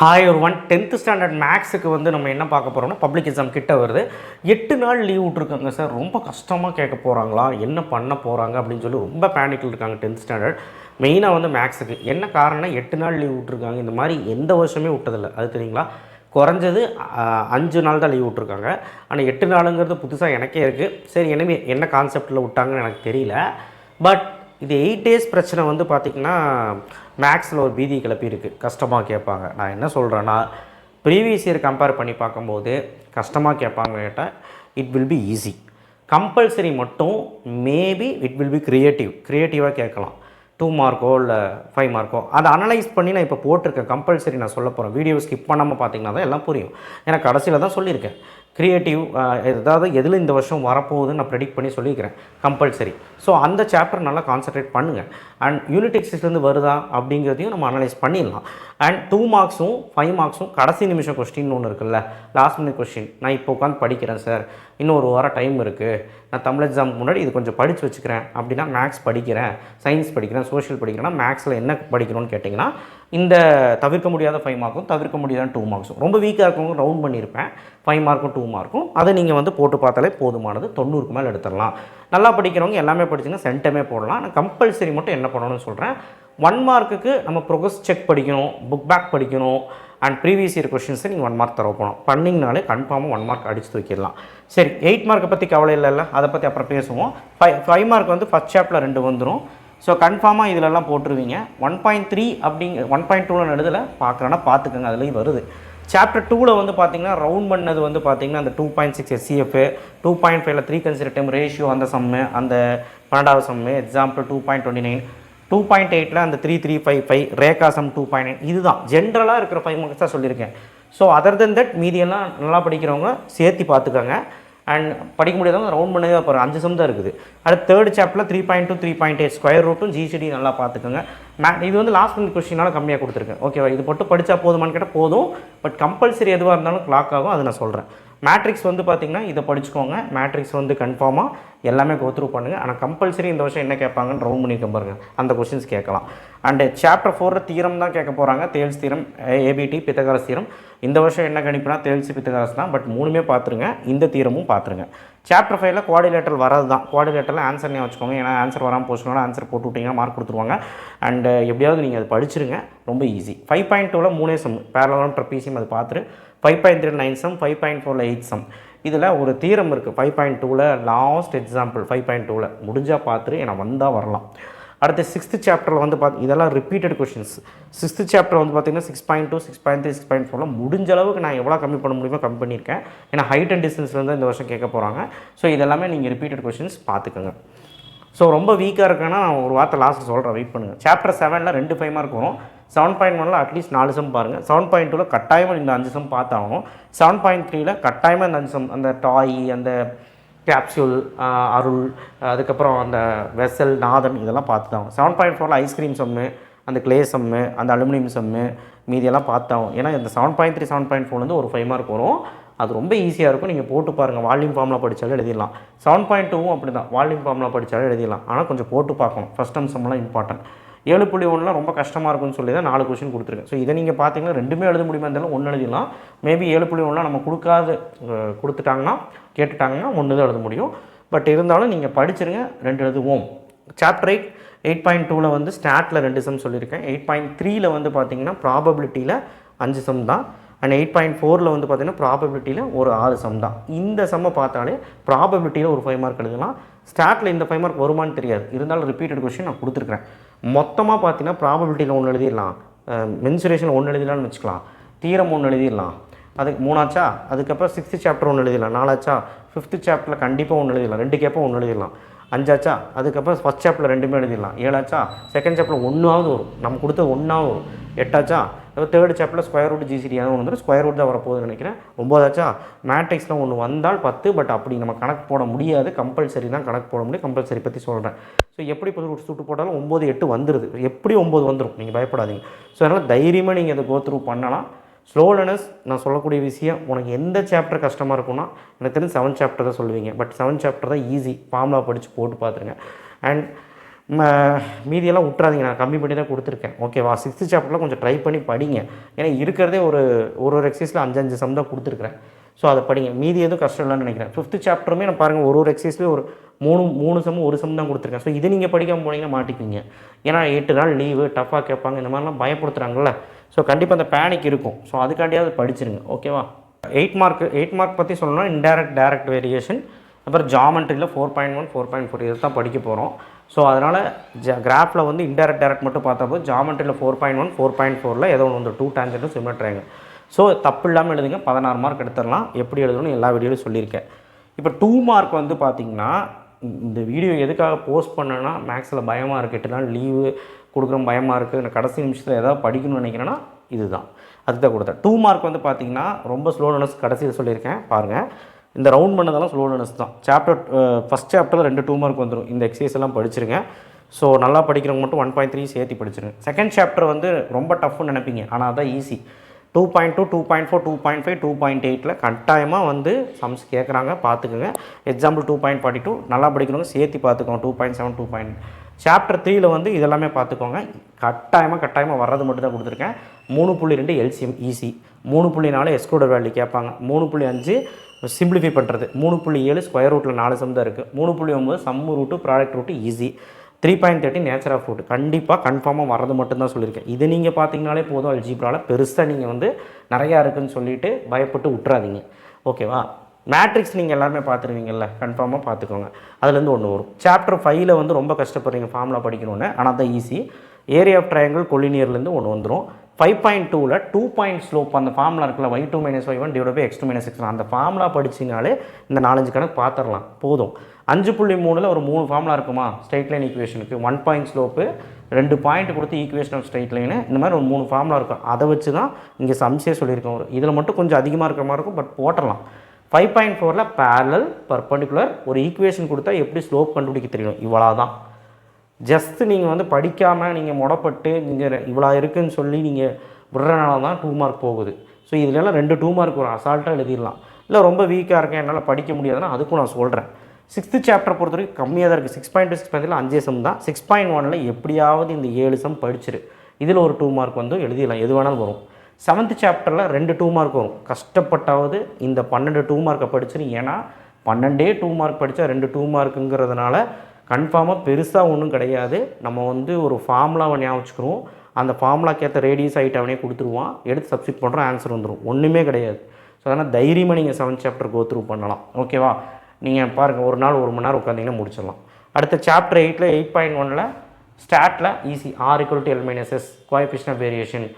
Hi ஒரு 10th standard மேக்ஸுக்கு வந்து நம்ம என்ன பார்க்க போகிறோம்னா பப்ளிக் எக்ஸாம் கிட்ட வருது. 8 நாள் லீவ் விட்ருக்காங்க சார். ரொம்ப கஷ்டமாக கேட்க போகிறாங்களா, என்ன பண்ண போகிறாங்க அப்படின்னு சொல்லி ரொம்ப பேனிக்கில் இருக்காங்க 10th ஸ்டாண்டர்ட். மெயினாக வந்து மேக்ஸுக்கு என்ன காரணம்னா 8 நாள் லீவ் விட்ருக்காங்க. இந்த மாதிரி எந்த வருஷமே விட்டதில்லை, அது தெரியுங்களா? குறைஞ்சது 5 நாள் தான் லீவ் விட்ருக்காங்க. ஆனால் 8 நாளுங்கிறது புதுசாக எனக்கே இருக்குது. சரி, எனவே என்ன கான்செப்டில் விட்டாங்கன்னு எனக்கு தெரியல. பட் இது 8 டேஸ் பிரச்சனை வந்து பார்த்திங்கன்னா மேக்ஸில் ஒரு பீதி கிளப்பியிருக்கு. கஷ்டமாக கேட்பாங்க. நான் என்ன சொல்கிறேன்னா, ப்ரீவியஸ் இயர் கம்பேர் பண்ணி பார்க்கும்போது கஷ்டமாக கேட்பாங்க கேட்டால் it will be easy. Compulsory மட்டும் மேபி இட் வில் பி க்ரியேட்டிவாக கேட்கலாம். 2 மார்க்கோ இல்லை 5 மார்க்கோ அதை அனலைஸ் பண்ணி நான் இப்போ போட்டிருக்கேன். கம்பல்சரி நான் சொல்ல போகிறேன். வீடியோ ஸ்கிப் பண்ணாமல் பார்த்தீங்கன்னா தான் எல்லாம் புரியும். ஏன்னா கடைசியில் தான் சொல்லியிருக்கேன். க்ரியேட்டிவ் ஏதாவது எதில் இந்த வருஷம் வரப்போகுதுன்னு நான் ப்ரெடிக்ட் பண்ணி சொல்லியிருக்கிறேன். கம்பல்சரி. ஸோ அந்த சாப்டர் நல்லா கான்சன்ட்ரேட் பண்ணுங்கள். அண்ட் யூனிட் எக்ஸைஸ்லேருந்து வருதா அப்படிங்கிறதையும் நம்ம அனலைஸ் பண்ணிடலாம். அண்ட் 2 மார்க்ஸும் 5 மார்க்ஸும் கடைசி நிமிஷம் கொஸ்டின் ஒன்று இருக்குல்ல, லாஸ்ட் மினிட் கொஸ்டின். நான் இப்போ உட்காந்து படிக்கிறேன் சார், இன்னும் ஒரு வாரம் டைம் இருக்குது, நான் தமிழ் எக்ஸாமுக்கு முன்னாடி இது கொஞ்சம் படித்து வச்சுக்கிறேன் அப்படின்னா, மேக்ஸ் படிக்கிறேன், சயின்ஸ் படிக்கிறேன், சோஷியல் படிக்கிறேன்னா மேக்ஸில் என்ன படிக்கணும்னு கேட்டிங்கன்னா, இந்த தவிர்க்க முடியாத 5 மார்க்கும் தவிர்க்க முடியாத 2 மார்க்ஸும். ரொம்ப வீக்காக இருக்கவங்க ரவுண்ட் பண்ணியிருப்பேன். 5 மார்க்கும் 2 மார்க்கும் அதை நீங்கள் வந்து போட்டு பார்த்தாலே போதுமானது. 90க்கு மேலே எடுத்துடலாம். நல்லா படிக்கிறவங்க எல்லாமே படிச்சுங்க, சென்டமே போடலாம். நான் கம்பல்சரி மட்டும் என்ன பண்ணணும்னு சொல்கிறேன். 1 மார்க்குக்கு நம்ம ப்ரோக்ரஸ் செக் படிக்கணும், புக் பேக் படிக்கணும், அண்ட் ப்ரீவியஸ் இயர் கொஷின்ஸை நீங்கள் 1 மார்க் தர போகணும். பண்ணிங்கனாலே கன்ஃபார்மாக 1 மார்க் அடித்து தூக்கிடலாம். சரி, 8 மார்க்கை பற்றி கவலை இல்லைல்ல, அதை பற்றி அப்புறம் பேசுவோம். 5 மார்க் வந்து ஃபஸ்ட் சாப்டரில் 2 வந்துடும். ஸோ கன்ஃபார்மாக இதிலெல்லாம் போட்டுருவீங்க. 1.3 அப்படிங்க 1.2 எழுதலை பார்க்குறேன்னா பார்த்துக்கோங்க, அதுலேயும் வருது. சாப்டர் 2ல் வந்து பார்த்திங்கன்னா ரவுண்ட் பண்ணது வந்து பார்த்திங்கன்னா அந்த 2.6 SCF, 2.5ல் 3 கன்சிடர் ரேஷியோ அந்த சம்மு, அந்த 12வது சம்மு, எக்ஸாம்பிள் 2.29, 2.8ல் அந்த 3355 ரேகா சம் 2.9. இதுதான் ஜென்ரலாக இருக்கிற 5 மார்க்ஸ் தான் சொல்லியிருக்கேன். ஸோ அதர் தென் தட் மீதியெல்லாம் நல்லா படிக்கிறவங்க சேர்த்து பார்த்துக்கோங்க. அண்ட் படிக்க முடியாதவங்க ரவுண்ட் பண்ணதே அப்புறம் 5 சம் தான் இருக்குது. அடுத்து 3rd சாப்டரில் 3.2 3.8 ஸ்கொயர் ரூட்டும் ஜிசிடி நல்லா பார்த்துக்கோங்க. இது வந்து லாஸ்ட் மினிட் கொஸ்டினால் கம்மியாக கொடுத்துருக்கேன். ஓகேவா? இது மட்டும் படித்தா போதுமான்னு கேட்டால் போதும். பட் கம்பல்சரி எதுவாக இருந்தாலும் கிளாக் ஆகும், அது நான் சொல்கிறேன். மேட்ரிக்ஸ் வந்து பார்த்திங்கன்னா இதை படிச்சுக்கோங்க. மேட்ரிக்ஸ் வந்து கன்ஃபார்மாக எல்லாமே கோத்ரூ பண்ணுங்கள். ஆனால் கம்பல்சரி இந்த வருஷம் என்ன கேட்பாங்கன்னு ரவுண்ட் பண்ணிக்க பாருங்கள், அந்த கொஸ்டின்ஸ் கேட்கலாம். அண்டு சாப்டர் 4 தீரம் தான் கேட்க போகிறாங்க. தேல்ஸ் தீரம், ஏபிடி, பித்தகாரஸ் தீரம். இந்த வருஷம் என்ன கணிப்புனா தேல்ஸ் பித்தகாரஸ் தான். பட் 3மே பார்த்துருங்க, இந்த தீரமும் பார்த்துருங்க. சாப்டர் 5ல் குவாடிலேட்டரல் வரது தான். குவாடிலேட்டரில் ஆன்சர்னே வச்சுக்கோங்க. ஏன்னா ஆன்சர் வராமல் போச்சுனாலும் ஆன்சர் போட்டு விட்டிங்கன்னா மார்க் கொடுத்துருவாங்க. அண்டு எப்படியாவது நீங்கள் அதை படிச்சிருங்க, ரொம்ப ஈஸி. 5.2ல் 3 சம் பேரலலும் ட்ரப்பீசியம், அது பார்த்துட்டு 5.3 9 சம், 5.4ல் 8 சம். இதில் ஒரு தீரம் இருக்குது 5.2ல் லாஸ்ட் எக்ஸாம்பிள் 5.2ல் முடிஞ்சால் பார்த்துட்டு ஏன்னா வந்தால் வரலாம். அடுத்து 6th சாப்டரில் வந்து இதெல்லாம் ரிப்பீட்டட் கொஷின்ஸ். 6th சாப்டர் வந்து பார்த்திங்கன்னா 6.2 6.3 6.4ல் முடிஞ்ச அளவுக்கு நான் எவ்வளோ கம்மி பண்ண முடியுமோ கம்மி பண்ணியிருக்கேன். ஏன்னா ஹைட் அண்ட் டிஸ்டன்ஸ்லேருந்து இந்த வருஷம் கேட்க போகிறாங்க. ஸோ இதெல்லாமே நீங்கள் ரிப்பீட்டட் கொஷின்ஸ் பார்த்துக்கோங்க. ஸோ ரொம்ப வீக்காக இருக்குன்னா நான் ஒரு வார்த்தை லாஸ்ட் சொல்கிறேன், வெயிட் பண்ணுங்கள். சாப்டர் 7ல் 2 5 மார்க் வரும். 7.1ல் அட்லீஸ்ட் 4 சம் பாருங்கள். 7.2ல் கட்டாயமாக இந்த 5 சம் பார்த்தாகும். 7.3ல் கட்டாயமாக இந்த 5 சம், அந்த டாய், அந்த கேப்சூல், அருள், அதுக்கப்புறம் அந்த வெசல், நாதன், இதெல்லாம் பார்த்து தான். 7.4ல் ஐஸ்கிரீம் சம்மு, அந்த கிளே சம்மு, அந்த அலுமினியம் சம்மு, மீதியெல்லாம் பார்த்தாகும். ஏன்னா இந்த 7.3 7.4லேருந்து ஒரு 5 மார்க் வரும். அது ரொம்ப ஈஸியாக இருக்கும், நீங்கள் போட்டு பாருங்கள். வால்யூம் ஃபார்மில் படித்தாலும் எழுதிடலாம். 7.2வும் அப்படி தான், வால்யூம் ஃபார்மில் படித்தாலும் எழுதிடலாம். ஆனால் கொஞ்சம் போட்டு பார்க்கணும். ஃபஸ்ட் டேர்ம் சம்லாம் இம்பார்ட்டன்ட். 7.1லாம் ரொம்ப கஷ்டமாக இருக்குன்னு சொல்லி தான் 4 கொஸ்டின் கொடுத்துருக்கேன். ஸோ இதை நீங்கள் பார்த்தீங்கன்னா 2மே எழுத முடியுமா இருந்தாலும் 1 எழுதிடலாம். மேபி 7.1லாம் நம்ம கொடுத்துட்டாங்கன்னா கேட்டுட்டாங்கன்னா 1 தான் எழுத முடியும். பட் இருந்தாலும் நீங்கள் படிச்சிருங்க, 2 எழுதுவோம். சாப்டர் 8 8.2ல் வந்து ஸ்டாட்டில் 2 சம் சொல்லியிருக்கேன். 8.3ல் வந்து பார்த்திங்கன்னா ப்ராபபிலிட்டியில் 5 சம் தான். அண்ட் 8.4ல் வந்து பார்த்திங்கன்னா ப்ராபபிலிட்டியில் ஒரு 6 சம் தான். இந்த சம்மை பார்த்தாலே ப்ராபபிலிட்டியில் ஒரு 5 மார்க் எழுதலாம். ஸ்டாட்டில் இந்த 5 மார்க் வருமானு தெரியாது, இருந்தாலும் ரிப்பீட்டட் கொஸ்டின் நான் கொடுத்துருக்குறேன். மொத்தமாக பார்த்தீங்கன்னா ப்ராபபிலிட்டியில் 1 எழுதிடலாம், மென்சுரேஷன் 1 எழுதிடலாம்னு வச்சுக்கலாம், தீரம் 1 எழுதிடலாம். அதுக்கு 3 ஆச்சா. அதுக்கப்புறம் 6th சாப்டர் 1 எழுதிடலாம். 4 ஆச்சா. 5th சாப்டரில் கண்டிப்பாக 1 எழுதிடலாம். 2 கேப்போ 1 எழுதிடலாம். 5 ஆச்சா. அதுக்கப்புறம் ஃபஸ்ட் சாப்டரில் 2மே எழுதிடலாம். 7 ஆச்சா. செகண்ட் சாப்டரில் 1ஆவது வரும், நம்ம கொடுத்தது 1ஆவது வரும். 8 ஆச்சா. 3rd சாப்டரில் ஸ்கொயர் ரூட் ஜிசிடியாக ஒன்று வந்துடும். ஸ்கொயர் ரூட் தான் வரப்போகுதுன்னு நினைக்கிறேன். 9 ஆச்சா. மேட்ரிக்ஸில் 1 வந்தால் 10. பட் அப்படி நம்ம கணக்கு போட முடியாது, கம்பல்சரி தான் கணக்கு போட முடியும். கம்பல்சரி பற்றி சொல்கிறேன். ஸோ எப்படி ரூட் சுட்டு போட்டாலும் 9 8 வந்துடுது, எப்படி 9 வந்துடும், நீங்கள் பயப்படாதீங்க. ஸோ அதனால் தைரியமாக நீங்கள் அதை கோத்ரூ பண்ணலாம். ஸ்லோ லேர்னர்ஸ், நான் சொல்லக்கூடிய விஷயம், உனக்கு எந்த சாப்டர் கஷ்டமாக இருக்கும்னா எனக்கு தெரிஞ்சு 7th சாப்டர் தான் சொல்லுவீங்க. பட் 7th சாப்டர் தான் ஈஸி. ஃபார்முலா படித்து போட்டு பார்த்துருங்க. அண்ட் மீதியெல்லாம் விட்றாதீங்க, நான் கம்மி பண்ணி தான் கொடுத்துருக்கேன். ஓகேவா? 6th சாப்டரில் கொஞ்சம் ட்ரை பண்ணி படிங்க. ஏன்னா இருக்கிறதே ஒரு எக்ஸசைஸில் 5 சம் தான் கொடுத்துருக்குறேன். ஸோ அதை படிங்க. மீதி எதுவும் கஷ்டம் இல்லைன்னு நினைக்கிறேன். 5th சாப்டருமே நான் பாருங்கள், ஒரு எக்ஸசைஸ்லேயும் ஒரு 3 சம் ஒரு சம் தான் கொடுத்துருக்கேன். ஸோ இது நீங்கள் படிக்காமல் போனீங்கன்னா மாட்டிக்குவீங்க. ஏன்னா 8 நாள் லீவு, டஃப்பாக கேட்பாங்க, இந்த மாதிரிலாம் பயப்படுத்துகிறாங்கல்ல. ஸோ கண்டிப்பாக அந்த பேனிக் இருக்கும். ஸோ அதுக்காண்டியாவது படிச்சிருங்க. ஓகேவா? 8 மார்க் பற்றி சொல்லணும்னா இன்டைரக்ட் டைரக்ட் வேரியேஷன், அப்புறம் ஜாமெண்ட்ரியில் 4.1 4.4 இதை தான் படிக்க போகிறோம். ஸோ அதனால் கிராஃபில் வந்து இன்டைரக்ட் டைரக்ட் மட்டும் பார்த்தா போது, ஜாமெண்ட்ரியில் 4.1 4.4ல் ஏதோ ஒன்று 2 டேஞ்சன்ட்டும் சிமிலர் ட்ரையாங்கிள். ஸோ தப்பு இல்லாமல் எழுதுங்க. 16 மார்க் எடுத்துடலாம். எப்படி எழுதணும்னு எல்லா வீடியோலையும் சொல்லியிருக்கேன். இப்போ 2 மார்க் வந்து பார்த்திங்கன்னா, இந்த வீடியோ எதுக்காக போஸ்ட் பண்ணேன்னா, மேக்ஸில் பயமாக இருக்குது, 8 நாள் லீவு கொடுக்குற பயமாக இருக்குது, நான் கடைசி நிமிஷத்தில் எதாவது படிக்கணும்னு நினைக்கிறேன்னா இதுதான், அதுதான் கொடுத்தேன். 2 மார்க் வந்து பார்த்திங்கன்னா ரொம்ப ஸ்லோனஸ் கடைசியில் சொல்லியிருக்கேன் பாருங்கள். இந்த ரவுண்ட் பண்ணதெல்லாம் ஸ்லோனஸ் தான். ஃபஸ்ட் சாப்டரில் 2 2 மார்க் வந்துடும். இந்த எக்ஸசைஸ் எல்லாம் படிச்சிருங்க. ஸோ நல்லா படிக்கிறவங்க மட்டும் 1.3 சேர்த்து படிச்சிருங்க. செகண்ட் சாப்டர் வந்து ரொம்ப டஃப்னு நினைப்பீங்க, ஆனால் அதான் ஈஸி. 2.2 2.4 2.5 2.8ல் கட்டாயமாக வந்து சம்ஸ் கேட்குறாங்க, பார்த்துக்குங்க. எக்ஸாம்பிள் 2.42 நல்லா படிக்கிறவங்க சேர்த்து பார்த்துக்கோங்க. 2.7 2. சாப்டர் 3ல் வந்து இதெல்லாமே பார்த்துக்கோங்க. கட்டாயமாக வர்றது மட்டும் தான் கொடுத்துருக்கேன். 3.2 எல்சிஎம் ஈஸி, 3.4 எக்ஸ்க்ளூடட் வேல்யூ கேட்பாங்க, 3.5 சிம்பிளிஃபை பண்ணுறது, 3.7 ஸ்கொயர் ரூட்டில் 4 சம் தான் இருக்குது, 3.9 sum root product root easy, 3.30 nature of root கன்ஃபார்மாக வர்றது மட்டும்தான் சொல்லியிருக்கேன். இது நீங்கள் பார்த்தீங்கனாலே போதும். அல்ஜீப்ராவில் பெருசாக நீங்கள் வந்து நிறையா இருக்குதுன்னு சொல்லிவிட்டு பயப்பட்டு விட்றாதீங்க. ஓகேவா? மேட்ரிக்ஸ் நீங்கள் எல்லாருமே பார்த்துருவீங்கல்ல, கன்ஃபார்மாக பார்த்துக்கோங்க. அதுலேருந்து ஒன்று வரும். சாப்டர் 5ல் வந்து ரொம்ப கஷ்டப்படுறீங்க ஃபார்முலா படிக்கணுன்னு, ஆனால் தான் ஈஸி. ஏரியா ஆஃப் ட்ரையாங்கிள் கொலினியர்லேருந்து ஒன்று வந்துடும். 5.2ல் 2 பாயிண்ட் ஸ்லோப் அந்த ஃபார்முலா இருக்குல்ல, y2 - y1 / x2 - x1, அந்த ஃபார்முலா படிச்சிங்கனாலே இந்த 4-5 கணக்கு பார்த்துடலாம் போதும். 5.3ல் ஒரு 3 ஃபார்முலா இருக்குமா ஸ்ட்ரெயிட் லைன் ஈக்குவேஷனுக்கு, 1 பாயிண்ட் ஸ்லோப்பு, 2 பாயிண்ட் கொடுத்து ஈக்குவேஷன் ஆஃப் ஸ்ட்ரெயிட் லைனு, இந்த மாதிரி ஒரு 3 ஃபார்முலா இருக்கும். அதை வச்சு தான் இங்கே சம்ஸே சொல்லியிருக்கோம். இதில் மட்டும் கொஞ்சம் அதிகமாக இருக்கிற மாதிரி இருக்கும், பட் போட்டலாம். 5.4ல் பேரலல் பர்பண்டிகுலர் ஒரு ஈக்குவேஷன் கொடுத்தா எப்படி ஸ்லோப் கண்டுபிடிக்க தெரியணும், இவ்வளோ தான். ஜஸ்ட்டு நீங்கள் வந்து படிக்காமல் நீங்கள் முடப்பட்டு நீங்கள் இவ்வளோ இருக்குதுன்னு சொல்லி நீங்கள் விடுறனால தான் 2 மார்க் போகுது. ஸோ இதுலலாம் 2 2 மார்க் ஒரு அசால்ட்டாக எழுதிடலாம். இல்லை ரொம்ப வீக்காக இருக்கேன், என்னால் படிக்க முடியாதுன்னா அதுக்கும் நான் சொல்கிறேன். 6th சாப்டர் பொறுத்த வரைக்கும் கம்மியாக தான் இருக்குது. 6.2 6.3ல் 5 சம் தான். 6.1ல் எப்படியாவது இந்த 7 சம் படிச்சிரு. இதில் ஒரு 2 மார்க் வந்து எழுதிடலாம், எது வேணாலும் வரும். 7th சாப்டரில் 2 2 மார்க் வரும். கஷ்டப்பட்டாவது இந்த 12 2 மார்க்கை படிச்சிரு. ஏன்னா 12 2 மார்க் படித்தா 2 2 மார்க்குங்கிறதுனால கன்ஃபார்மாக பெருசாக ஒன்றும் கிடையாது. நம்ம வந்து ஒரு ஃபார்முலாவை ஞாபகம் வச்சுக்கிறோம், அந்த ஃபார்முலாக்கேற்ற ரேடியஸ் ஹைட் அவனே கொடுத்துருவான், எடுத்து சப்ஸ்டிட் பண்ணுறோம், ஆன்சர் வந்துடும், ஒன்றுமே கிடையாது. ஸோ அதனால் தைரியமாக நீங்கள் 7th சாப்டர் கோ த்ரூ பண்ணலாம். ஓகேவா? நீங்கள் பாருங்கள், ஒரு நாள் 1 மணி நேரம் உட்காந்திங்கன்னா முடிச்சிடலாம். அடுத்த சாப்டர் 8ல் 8.1ல் ஸ்டாட்டில் easy, R = L - S coefficient of variation.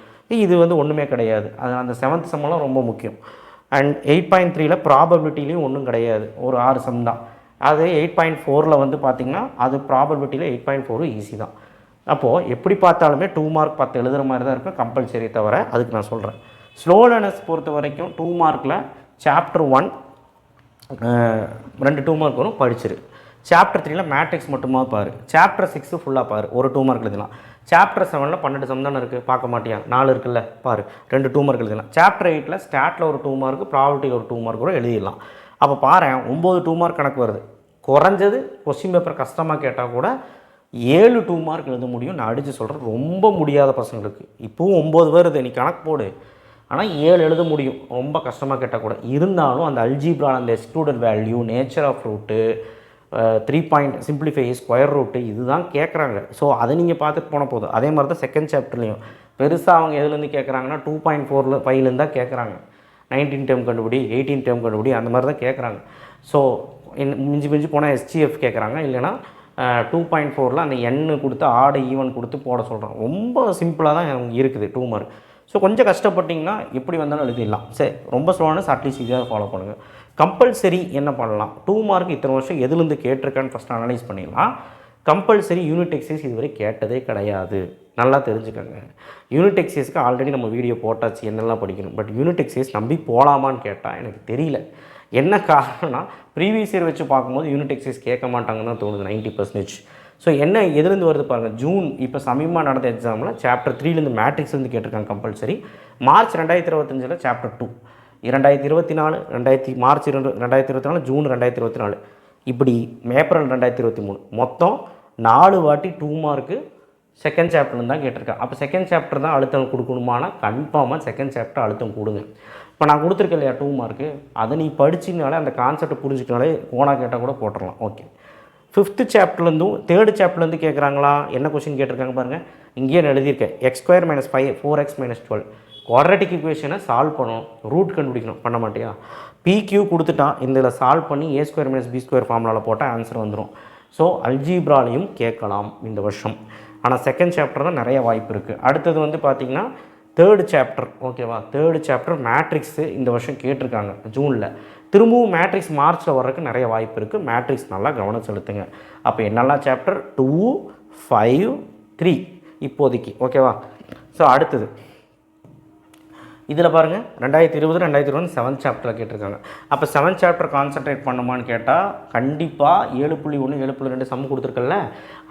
இது வந்து ஒன்றுமே கிடையாது. அது அந்த 7th சம்மெல்லாம் ரொம்ப முக்கியம். அண்ட் 8.3ல் ப்ராபபிலிட்டிலையும் ஒன்றும் கிடையாது, ஒரு 6 சம் தான். அது 8.4ல் வந்து பார்த்திங்கன்னா அது ப்ராபபிலிட்டியில் 8.4 ஈஸி தான். அப்போது எப்படி பார்த்தாலுமே 2 மார்க் 10 எழுதுகிற மாதிரி தான் இருக்கும் கம்பல்சரி, தவிர அதுக்கு நான் சொல்கிறேன். ஸ்லோலனஸ் பொறுத்த வரைக்கும் 2 மார்க்கில் சாப்டர் 1 2 2 மார்க் வரும், படிச்சிரு. சாப்டர் 3ல் மேட்ரிக்ஸ் மட்டுமா பாரு. சாப்டர் 6 ஃபுல்லாக பாரு, ஒரு 2 மார்க் எழுதலாம். சாப்டர் 7ல் 12 சம் தானே இருக்குது, பார்க்க மாட்டியா, 4 இருக்குல்ல, பாரு, 2 2 மார்க் எழுதலாம். சாப்டர் 8ல் ஸ்டாட்டில் ஒரு 2 மார்க், ப்ராபபிலிட்டியில் ஒரு 2 மார்க் கூட எழுதிடலாம். அப்போ பாரு, 9 2 மார்க் கணக்கு வருது. குறைஞ்சது கொஸ்டின் பேப்பர் கஷ்டமாக கேட்டால் கூட 7 2 மார்க் எழுத முடியும். நான் அடித்து சொல்கிறேன், ரொம்ப முடியாத பசங்களுக்கு. இப்போவும் 9 வருது, நீ கணக்கு போடு, ஆனால் 7 எழுத முடியும் ரொம்ப கஷ்டமாக கேட்டால் கூட. இருந்தாலும் அந்த அல்ஜீப்ரா, அந்த excluded value, nature of root, 3 point simplify, square root, இதுதான் கேட்குறாங்க. ஸோ அதை நீங்கள் பார்த்துட்டு போன போதும். அதே மாதிரி தான் செகண்ட் சாப்டர்லேயும் பெருசாக அவங்க எதுலேருந்து கேட்குறாங்கன்னா 2.4 5லேருந்து தான் கேட்குறாங்க. 19 டேர்ம் கண்டுபிடி, 18 டேர்ம் கண்டுபிடி, அந்த மாதிரி தான் கேட்குறாங்க. ஸோ மிஞ்சி போனால் SGF கேட்குறாங்க, இல்லைனா 2.4ல் அந்த எண்ணு கொடுத்து ஆடு ஈவன் கொடுத்து போட சொல்கிறாங்க. ரொம்ப சிம்பிளாக தான் இருக்குது 2 மார்க். ஸோ கொஞ்சம் கஷ்டப்பட்டிங்கன்னா எப்படி வந்தாலும் எழுதிடலாம். சரி, ரொம்ப ஸ்லோவான அட்லீஸ்ட் இதாக ஃபாலோ பண்ணுங்கள். கம்பல்சரி என்ன பண்ணலாம், 2 மார்க் இத்தனை வருஷம் எதுலேருந்து கேட்டிருக்கான்னு ஃபஸ்ட்டு அனலைஸ் பண்ணிடலாம். கம்பல்சரி யூனிட் எக்ஸசைஸ் இதுவரை கேட்டதே கிடையாது, நல்லா தெரிஞ்சுக்கோங்க. யூனிட் எக்ஸசைஸ்க்கு ஆல்ரெடி நம்ம வீடியோ போட்டாச்சு, என்னெல்லாம் படிக்கணும். பட் யூனிட் எக்ஸசைஸ் நம்பி போகலாமான்னு கேட்டால் எனக்கு தெரியல. என்ன காரணம்னா, ப்ரீவியஸ் இயர் வச்சு பார்க்கும்போது யூனிட் எக்ஸசைஸ் கேட்க மாட்டாங்கன்னு தான் தோணுது 90%. ஸோ என்ன எதுலேருந்து வருது பாருங்கள். ஜூன் இப்போ சமீபமாக நடந்த எக்ஸாமில் சாப்டர் 3லேருந்து மேட்ரிக்ஸ்லேருந்து கேட்டிருக்காங்க கம்பல்சரி. மார்ச் 2025ல் சாப்டர் 2, 2024 மார்ச் 2024, ஜூன் 2024, இப்படி ஏப்ரல் 2023, மொத்தம் 4 வாட்டி 2 மார்க்கு செகண்ட் சாப்டர்லேருந்து தான் கேட்டிருக்கேன். அப்போ செகண்ட் சாப்டர் தான் அழுத்தம் கொடுக்கணுமானா கன்ஃபார்மாக செகண்ட் சாப்டர் அழுத்தம் கொடுங்க. இப்போ நான் கொடுத்துருக்கேன் இல்லையா 2 மார்க்கு, அதை நீ படிச்சினாலே அந்த கான்செப்டை புரிஞ்சுக்கினாலே ஓனாக கேட்டால் கூட போட்டுடலாம். Okay, 5th சாப்டர்லேருந்தும் 3rd சாப்டர்லேருந்து கேட்குறாங்களா? என்ன கொஸ்டின் கேட்டிருக்காங்க பாருங்கள், இங்கேயே நான் எழுதியிருக்கேன். x² - 5 4x - 12 குவாட்ரட்டிக் ஈக்குவேஷனை சால்வ் பண்ணணும், ரூட் கண்டுபிடிக்கணும். பண்ண மாட்டியா? PQ கொடுத்துட்டான், இதில் சால்வ் பண்ணி a² - b² ஃபார்முலாவில் போட்டால் ஆன்சர் வந்துடும். ஸோ அல்ஜீப்ராலையும் கேட்கலாம் இந்த வருஷம். ஆனால் செகண்ட் சாப்டர் தான் நிறைய வாய்ப்பு இருக்குது. அடுத்தது வந்து பார்த்திங்கன்னா 3rd சாப்டர். ஓகேவா, 3rd சாப்டர் மேட்ரிக்ஸு இந்த வருஷம் கேட்டிருக்காங்க ஜூனில். திரும்பவும் மேட்ரிக்ஸ் மார்ச்சில் வர்றதுக்கு நிறைய வாய்ப்பு இருக்குது. மேட்ரிக்ஸ் நல்லா கவனம் செலுத்துங்க. அப்போ என்னெல்லாம் சாப்டர் 2, 5, 3 இப்போதைக்கு. ஓகேவா. ஸோ அடுத்தது இதில் பாருங்கள் 2020 2021 7th சாப்டரில் கேட்டிருக்காங்க. அப்போ 7th சாப்டர் கான்சன்ட்ரேட் பண்ணுமான்னு கேட்டால் கண்டிப்பாக 7.1 7.2 சம் கொடுத்துருக்கல,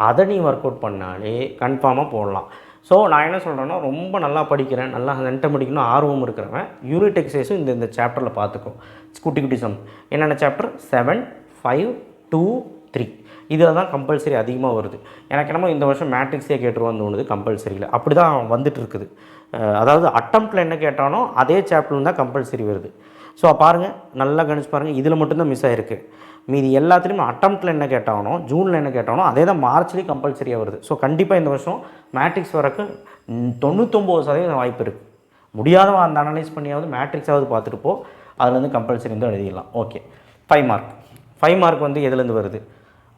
அதை நீ ஒர்க் அவுட் பண்ணாலே கன்ஃபார்மாக போடலாம். ஸோ நான் என்ன சொல்கிறேன்னா, ரொம்ப நல்லா படிக்கிறேன், நல்லா சென்டம் படிக்கணும் ஆர்வம் இருக்கிறவன் யூனிட் எக்ஸசைஸும் இந்த சாப்டரில் பார்த்துக்கும். குட்டி குட்டி சம் என்னென்ன சாப்டர் 7, 5, 2, 3 இதில் தான் கம்பல்சரி அதிகமாக வருது. எனக்கு என்னமோ இந்த வருஷம் மேட்ரிக்ஸே கேட்டுருவான்னு தோணுது கம்பல்சரியில். அப்படி தான் வந்துட்டு இருக்குது. அதாவது அட்டம்ப்டில் என்ன கேட்டானோ அதே சாப்டர்ல தான் கம்பல்சரி வருது. ஸோ பாருங்கள், நல்லா கணிச்சு பாருங்கள், இதில் மட்டும்தான் மிஸ் ஆகிருக்கு. மீதி எல்லாத்துலேயுமே அட்டம்ப்டில் என்ன கேட்டானோ ஜூனில் என்ன கேட்டானோ அதே தான் மார்ச்லேயும் கம்பல்சரியாக வருது. ஸோ கண்டிப்பாக இந்த வருஷம் மேட்ரிக்ஸ் வரக்கு 99% வாய்ப்பு இருக்குது. முடியாதவன் அந்த அனலைஸ் பண்ணியாவது மேட்ரிக்ஸாவது பார்த்துட்டு போ, அதுலேருந்து கம்பல்சரி வந்து எழுதிடலாம். Okay, 5 mark. 5 மார்க் வந்து எதுலேருந்து வருது?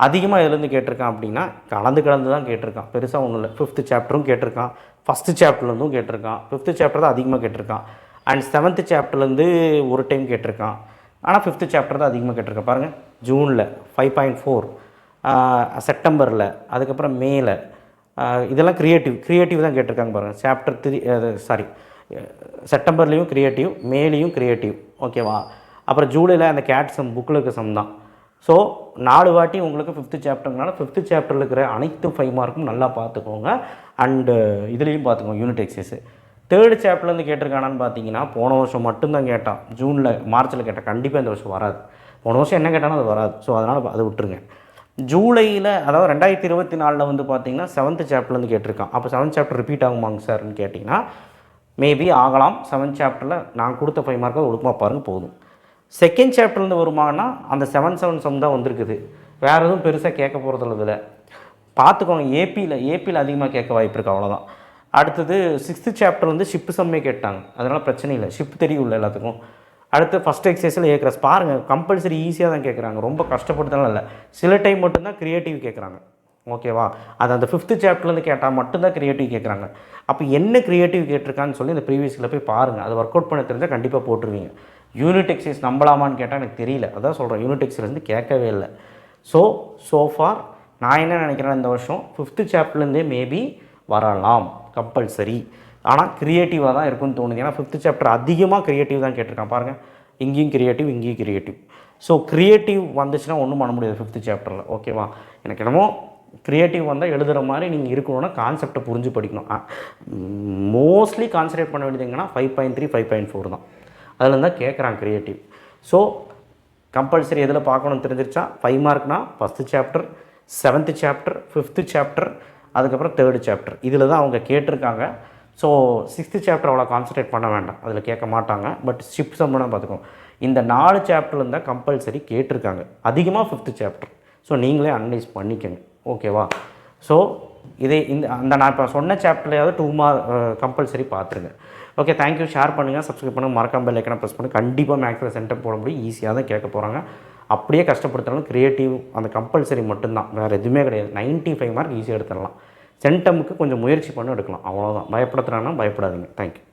அதிகமாக எதுலேருந்து கேட்டிருக்கான் அப்படின்னா கலந்து தான் கேட்டிருக்கான். பெருசாக ஒன்றும் இல்லை. 5th சாப்டரும் கேட்டிருக்கான், 1st சாப்டர்லேருந்தும் கேட்டிருக்கான். 5th சாப்டர் தான் அதிகமாக கேட்டிருக்கான். அண்ட் 7th சாப்டர்லேருந்து ஒரு டைம் கேட்டிருக்கான். ஆனால் 5th சாப்டர் தான் அதிகமாக கேட்டிருக்கான். பாருங்கள், ஜூனில் 5.4, செப்டம்பரில், அதுக்கப்புறம் மேல, இதெல்லாம் க்ரியேட்டிவ் தான் கேட்டிருக்காங்க. பாருங்கள், சாப்டர் 3 செப்டம்பர்லேயும் க்ரியேட்டிவ், மேலேயும் க்ரியேட்டிவ். ஓகேவா. அப்புறம் ஜூலையில் அந்த கேட் சம் புக்கில் இருக்க சம் தான். ஸோ 4 வாட்டி உங்களுக்கு 5th சாப்டர்னால 5th சாப்டரில் இருக்கிற அனைத்து 5 மார்க்கும் நல்லா பார்த்துக்கோங்க. அண்டு இதுலேயும் பார்த்துக்கோங்க யூனிட் எக்ஸசைஸு. 3rd சாப்டர்லேருந்து கேட்டிருக்கானான்னு பார்த்தீங்கன்னா போன வருஷம் மட்டும்தான் கேட்டான். மார்ச்சில் கேட்டான். கண்டிப்பாக இந்த வருஷம் வராது. போன வருஷம் என்ன கேட்டாலும் அது வராது. ஸோ அதனால் அதை விட்டுருங்க. ஜூலையில், அதாவது 2024 வந்து பார்த்தீங்கன்னா 7th சாப்டர்லேருந்து கேட்டிருக்கான். அப்போ 7th சாப்டர் ரிப்பீட் ஆகுமாங்க சார்ன்னு கேட்டிங்கன்னா மேபி ஆகலாம். 7th சாப்டரில் நான் கொடுத்த 5 மார்க்கை ஒழுக்கமாக பாருங்கள் போதும். செகண்ட் சாப்டர்லேருந்து வருமானா அந்த 7 சம் தான் வந்திருக்குது. வேறு எதுவும் பெருசாக கேட்க போகிறதில்ல. இதில் பார்த்துக்கோங்க. ஏபியில் அதிகமாக கேட்க வாய்ப்பு இருக்குது, அவ்வளோதான். அடுத்தது 6th சாப்டர் வந்து ஷிப் சம்மே கேட்டாங்க. அதனால் பிரச்சனை இல்லை, ஷிப் தெரியும் இல்லை எல்லாத்துக்கும். அடுத்து ஃபஸ்ட் எக்ஸசைஸில் ஏக்ரஸ் பாருங்கள், கம்பல்சரி ஈஸியாக தான் கேட்குறாங்க, ரொம்ப கஷ்டப்படுறதுலாம் இல்லை. சில டைம் மட்டும்தான் க்ரியேட்டிவ் கேட்குறாங்க. ஓகேவா. அது அந்த 5th சாப்டர்லேருந்து கேட்டால் மட்டும்தான் க்ரியேட்டிவ் கேட்குறாங்க. அப்போ என்ன க்ரியேட்டிவ் கேட்டிருக்கான்னு சொல்லி இந்த ப்ரீவியஸில் போய் பாருங்கள். அது ஒர்க் அவுட் பண்ண தெரிஞ்சால் கண்டிப்பாக போட்டுருவீங்க. யூனிட் எக்ஸசைஸ் நம்பலாமான்னு கேட்டால் எனக்கு தெரியல, அதான் சொல்கிறேன். யூனிட் எக்ஸசைஸ்லேருந்து கேட்கவே இல்லை. ஸோ ஃபார் நான் என்ன நினைக்கிறேன், இந்த வருஷம் 5th சாப்டர்லேருந்தே மேபி வரலாம் கம்பல்சரி. ஆனால் க்ரியேட்டிவாக தான் இருக்குன்னு தோணுது. ஏன்னா 5th சாப்டர் அதிகமாக க்ரியேட்டிவ் தான் கேட்டிருக்கான். பாருங்கள், இங்கேயும் க்ரியேட்டிவ், இங்கேயும் க்ரியேட்டிவ். ஸோ க்ரியேட்டிவ் வந்துச்சுன்னா ஒன்றும் பண்ண முடியாது 5th சாப்டரில். ஓகேவா. எனக்கு என்னமோ க்ரியேட்டிவ் வந்தால் எழுதுகிற மாதிரி நீங்கள் இருக்கணும்னா கான்செப்டை புரிஞ்சு படிக்கணும். மோஸ்ட்லி கான்சன்ட்ரேட் பண்ண வேண்டியது எங்கன்னா 5.3 5.4 தான். அதில் தான் கேட்குறான் க்ரியேட்டிவ். ஸோ கம்பல்சரி எதில் பார்க்கணும்னு தெரிஞ்சிருச்சா? 5 மார்க்னா 1st chapter, 7th chapter, 5th chapter, அதுக்கப்புறம் 3rd சாப்டர். இதில் தான் அவங்க கேட்டிருக்காங்க. ஸோ 6th சாப்டர் அவ்வளோ கான்சன்ட்ரேட் பண்ண வேண்டாம், அதில் கேட்க மாட்டாங்க. பட் ஷிப் சம்னா பார்த்துக்கோங்க. இந்த 4 சாப்டர்லேருந்து தான் கம்பல்சரி கேட்டிருக்காங்க, அதிகமாக 5th சாப்டர். ஸோ நீங்களே அனலைஸ் பண்ணிக்கங்க. ஓகேவா. ஸோ அந்த நான் இப்போ சொன்ன சாப்டர்லையாவது 2 மார்க் கம்பல்சரி பார்த்துருங்க. Okay, thank you. ஷேர் பண்ணுங்கள், சப்ஸ்கிரைப் பண்ணுங்கள், மறக்காம பெல் ஐக்கானை ப்ரெஸ் பண்ணுங்கள். கண்டிப்பாக மேக்ஸில் சென்டர் போட முடியும், ஈஸியாக தான் கேட்க போகிறாங்க. அப்படியே கஷ்டப்படுத்தினாலும் க்ரியேட்டிவ் அந்த கம்பல்சரி மட்டும்தான், வேறு எதுவுமே கிடையாது. 95 மார்க் ஈஸியாக எடுத்துடலாம். சென்டமுக்கு கொஞ்சம் முயற்சி பண்ணி எடுக்கலாம், அவ்வளோதான். பயப்படுத்துகிறாங்கன்னா பயப்படாதீங்க. தேங்க்யூ.